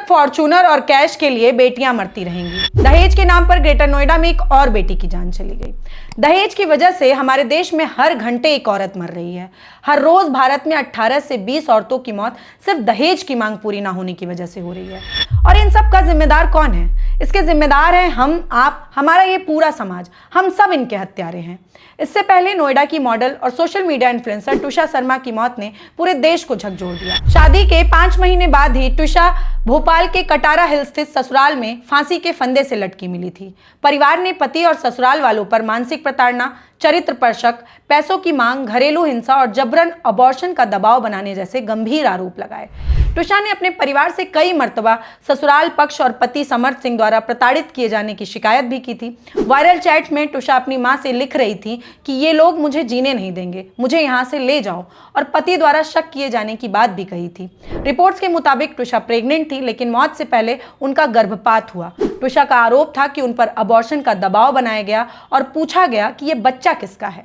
Fortuner और cash के लिए बेटियां मरती रहेंगी। दहेज के नाम पर ग्रेटर नोएडा में एक और बेटी की जान चली गई। दहेज की वजह से हमारे देश में हर घंटे एक औरत मर रही है। हर रोज भारत में 18 से 20 औरतों की मौत सिर्फ दहेज की मांग पूरी ना होने की वजह से हो रही है। और इन सब का जिम्मेदार कौन है? इसके जिम्मेदार हैं हम, आप, हमारा ये पूरा समाज। हम सब इनके हत्यारे हैं। इससे पहले नोएडा की मॉडल और social media influencer Twisha Sharma की मौत ने पूरे देश को झकझोर दिया। शादी के 5 महीने बाद ही ट्विशा भोपाल के कटारा हिल स्थित ससुराल में फांसी के फंदे से लटकी मिली थी। परिवार ने पति और ससुराल वालों पर मानसिक प्रताड़ना, चरित्र पर शक, पैसों की मांग, घरेलू हिंसा और जबरन अबॉर्शन का दबाव बनाने जैसे गंभीर आरोप लगाए। ट्विशा ने अपने परिवार से कई मर्तबा ससुराल पक्ष और पति समर्थ सिंह द्वारा प्रताड़ित किए जाने की शिकायत भी की थी। वायरल चैट में ट्विशा अपनी मां से लिख रही थी कि ये लोग मुझे जीने नहीं देंगे, मुझे यहाँ से ले जाओ, और पति द्वारा शक किए जाने की बात भी कही थी। रिपोर्ट्स के मुताबिक ट्विशा प्रेग्नेंट थी, लेकिन मौत से पहले उनका गर्भपात हुआ। ट्विशा का आरोप था कि उन पर अबॉर्शन का दबाव बनाया गया और पूछा गया कि ये बच्चा किसका है।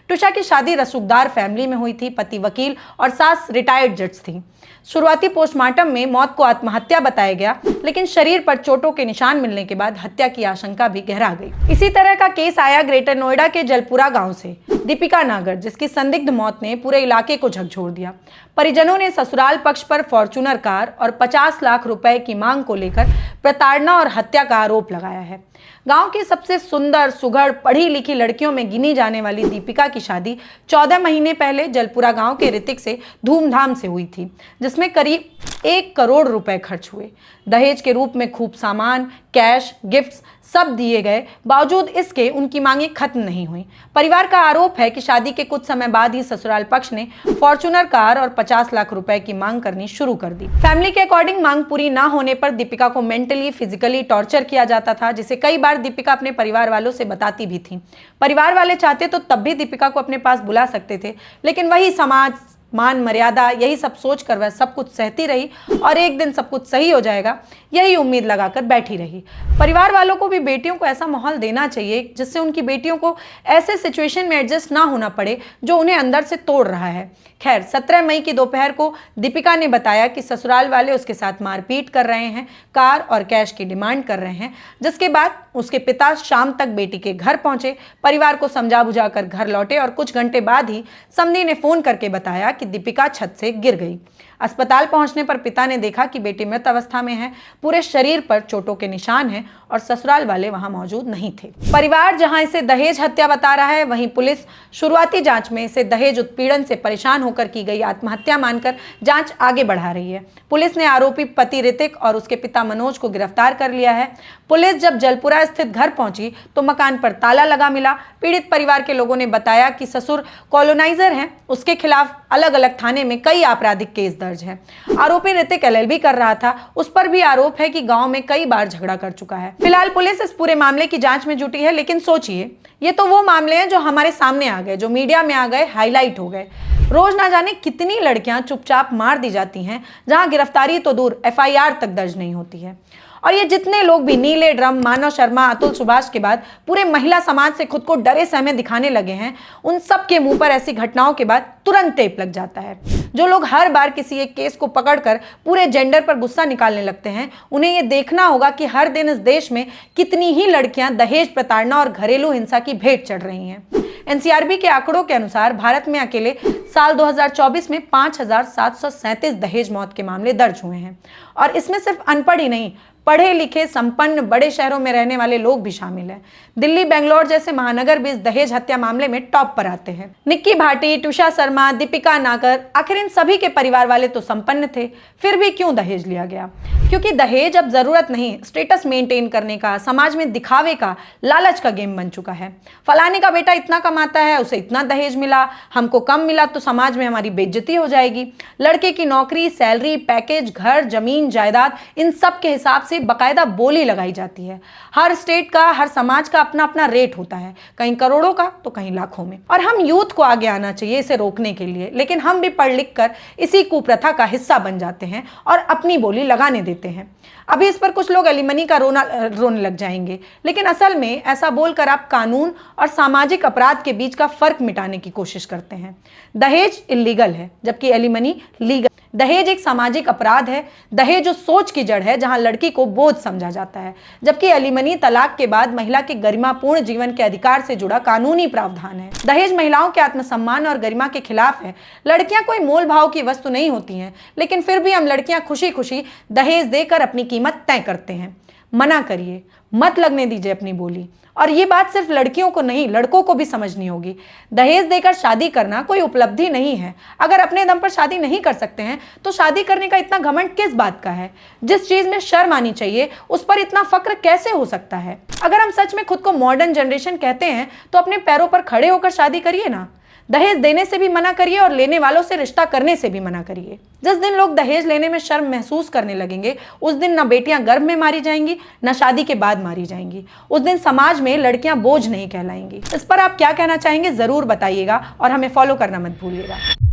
ट्विशा की शादी रसूखदार फैमिली में हुई थी। पति वकील और सास रिटायर्ड जज थी। शुरुआती पोस्टमार्टम में मौत को आत्महत्या बताया गया, लेकिन शरीर पर चोटों के निशान मिलने के बाद हत्या की आशंका भी गहरा गई। इसी तरह का केस आया ग्रेटर नोएडा के जलपुरा गांव से। दीपिका नागर, जिसकी संदिग्ध मौत ने पूरे इलाके को झकझोर दिया। परिजनों ने ससुराल पक्ष पर फॉर्च्यूनर कार और 50 लाख रुपए की मांग को लेकर प्रताड़ना और हत्या का आरोप लगाया है। गांव की सबसे सुंदर, सुघड़, पढ़ी लिखी लड़कियों में गिनी जाने वाली दीपिका की शादी 14 महीने पहले जलपुरा गांव के ऋतिक से धूमधाम से हुई थी, जिसमें करीब 1 करोड़ रुपए खर्च हुए। दहेज के रूप में खूब सामान, कैश, गिफ्ट्स सब दिए गए। बावजूद इसके उनकी मांगें खत्म नहीं हुई। परिवार का आरोप है कि शादी के कुछ समय बाद ही ससुराल पक्ष ने फॉर्च्यूनर कार और 50 लाख रुपए की मांग करनी शुरू कर दी। फैमिली के अकॉर्डिंग मांग पूरी ना होने पर दीपिका को मेंटली, फिजिकली टॉर्चर किया जाता था, जिसे कई बार दीपिका अपने परिवार वालों से बताती भी थी। परिवार वाले चाहते तो तब भी दीपिका को अपने पास बुला सकते थे, लेकिन वही समाज, मान मर्यादा, यही सब सोचकर वह सब कुछ सहती रही और एक दिन सब कुछ सही हो जाएगा, यही उम्मीद लगाकर बैठी रही। परिवार वालों को भी बेटियों को ऐसा माहौल देना चाहिए जिससे उनकी बेटियों को ऐसे सिचुएशन में एडजस्ट ना होना पड़े जो उन्हें अंदर से तोड़ रहा है। खैर, 17 मई की दोपहर को दीपिका ने बताया कि ससुराल वाले उसके साथ मारपीट कर रहे हैं, कार और कैश की डिमांड कर रहे हैं, जिसके बाद उसके पिता शाम तक बेटी के घर पहुंचे, परिवार को समझा बुझाकर घर लौटे और कुछ घंटे बाद ही समधी ने फोन करके बताया कि दीपिका छत से गिर गई। अस्पताल पहुंचने पर पिता ने देखा कि बेटी मृत अवस्था में है, पूरे शरीर पर चोटों के निशान हैं और ससुराल वाले वहां मौजूद नहीं थे। परिवार जहां इसे दहेज हत्या बता रहा है, वहीं पुलिस शुरुआती जांच में इसे दहेज उत्पीड़न से परेशान होकर की गई आत्महत्या मानकर जांच आगे बढ़ा रही है। पुलिस ने आरोपी पति ऋतिक और उसके पिता मनोज को गिरफ्तार कर लिया है। पुलिस जब जलपुरा स्थित घर पहुंची तो मकान पर ताला लगा मिला। पीड़ित परिवार के लोगों ने बताया कि ससुर कॉलोनाइजर हैं, उसके खिलाफ अलग अलग थाने में कई आपराधिक केस दर्ज है। आरोपी ऋतिक LLB कर रहा था, उस पर भी आरोप है कि गांव में कई बार झगड़ा कर चुका है। फिलहाल पुलिस इस पूरे मामले की जांच में जुटी है, लेकिन सोचिए, ये तो वो मामले हैं जो हमारे सामने आ गए, जो मीडिया में आ गए, हाईलाइट हो गए। रोज ना जाने कितनी लड़कियां चुपचाप मार दी जाती हैं, जहां गिरफ्तारी तो दूर FIR तक दर्ज नहीं होती है। और ये जितने लोग भी नीले ड्रम, मानव शर्मा, अतुल सुभाष के बाद पूरे महिला समाज से खुद को डरे सहमे दिखाने लगे हैं, उन सब के मुंह पर ऐसी घटनाओं के बाद तुरंत टेप लग जाता है। जो लोग हर बार किसी एक केस को पकड़कर पूरे जेंडर पर गुस्सा निकालने लगते हैं, उन्हें ये देखना होगा कि हर दिन इस देश में कितनी ही लड़कियां दहेज, प्रताड़ना और घरेलू हिंसा की भेंट चढ़ रही हैं। NCRB के आंकड़ों के अनुसार भारत में अकेले साल 2024 में 5,737 दहेज मौत के मामले दर्ज हुए हैं, और इसमें सिर्फ अनपढ़ ही नहीं, पढ़े लिखे, संपन्न, बड़े शहरों में रहने वाले लोग भी शामिल हैं। दिल्ली, बेंगलोर जैसे महानगर भी इस दहेज हत्या मामले में टॉप पर आते हैं। निक्की भाटी, ट्विशा शर्मा, दीपिका नागर, आखिर इन सभी के परिवार वाले तो संपन्न थे, फिर भी क्यों दहेज लिया गया? क्योंकि दहेज अब जरूरत नहीं, स्टेटस मेंटेन करने का, समाज में दिखावे का, लालच का गेम बन चुका है। फलाने का बेटा इतना कमाता है, उसे इतना दहेज मिला, हमको कम मिला तो समाज में हमारी बेइज्जती हो जाएगी। लड़के की नौकरी, सैलरी, पैकेज, घर, जमीन, जायदाद, इन सब के हिसाब से बकायदा बोली लगाई जाती है। हर स्टेट का, हर समाज का अपना अपना रेट होता है, कहीं करोड़ों का तो कहीं लाखों में। और हम यूथ को आगे आना चाहिए इसे रोकने के लिए, लेकिन हम भी पढ़ लिख कर इसी कुप्रथा का हिस्सा बन जाते हैं और अपनी बोली लगाने देते हैं। लेते हैं। अभी इस पर कुछ लोग एलिमनी का रोने लग जाएंगे, लेकिन असल में ऐसा बोलकर आप कानून और सामाजिक अपराध के बीच का फर्क मिटाने की कोशिश करते हैं। दहेज इलीगल है जबकि एलिमनी लीगल। दहेज एक सामाजिक अपराध है। दहेज जो सोच की जड़ है, जहां लड़की को बोझ समझा जाता है, जबकि एलिमनी तलाक के बाद महिला के गरिमापूर्ण जीवन के अधिकार से जुड़ा कानूनी प्रावधान है। दहेज महिलाओं के आत्मसम्मान और गरिमा के खिलाफ है। लड़कियां कोई मोल भाव की वस्तु नहीं होती हैं, लेकिन फिर भी हम लड़कियां खुशी खुशी दहेज देकर अपनी कीमत तय करते हैं। मना करिए, मत लगने दीजिए अपनी बोली। और ये बात सिर्फ लड़कियों को नहीं, लड़कों को भी समझनी होगी। दहेज देकर शादी करना कोई उपलब्धि नहीं है। अगर अपने दम पर शादी नहीं कर सकते हैं तो शादी करने का इतना घमंड किस बात का है? जिस चीज में शर्म आनी चाहिए उस पर इतना फक्र कैसे हो सकता है? अगर हम सच में खुद को मॉडर्न जनरेशन कहते हैं तो अपने पैरों पर खड़े होकर शादी करिए ना। दहेज देने से भी मना करिए और लेने वालों से रिश्ता करने से भी मना करिए। जिस दिन लोग दहेज लेने में शर्म महसूस करने लगेंगे, उस दिन ना बेटियां गर्भ में मारी जाएंगी, ना शादी के बाद मारी जाएंगी। उस दिन समाज में लड़कियां बोझ नहीं कहलाएंगी। इस पर आप क्या कहना चाहेंगे जरूर बताइएगा और हमें फॉलो करना मत भूलिएगा।